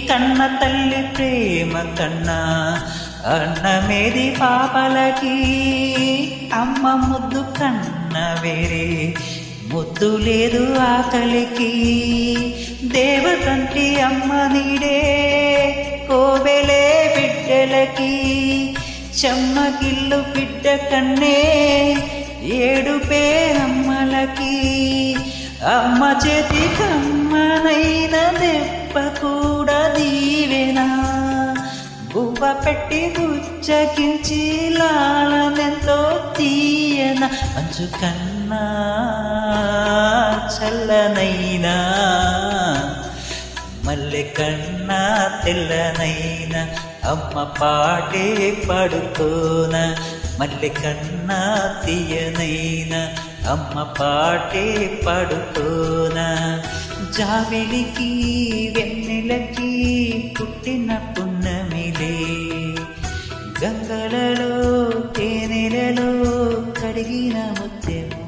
కన్న తల్లి ప్రేమ కన్నా అన్నమేది పాపలకి, అమ్మ ముద్దు కన్న వేరే ముద్దు లేదు ఆకలికి. దేవతంటి అమ్మ నీడే కోవెలే బిడ్డలకి, చెమ్మగిల్లు బిడ్డ కన్నే ఏడుపే అమ్మలకి. అమ్మ చేతి కమ్మనైన దెబ్బ కూడా దీవెనా, గువ్వ పెట్టి గుచ్చకించి లాలనెంతో తీయన. మంచు కన్నా చల్లనైనా మల్లె కన్నా తెల్లనైనా అమ్మ పాటే పడుకోన. మల్లె కన్నా తీయనైనా అమ్మ పాటే పడుకోన. జాబిలికి వెన్నెలకి పుట్టిన పున్నమిలే, గంగలలో తేనెలలో కడిగిన ముత్యము.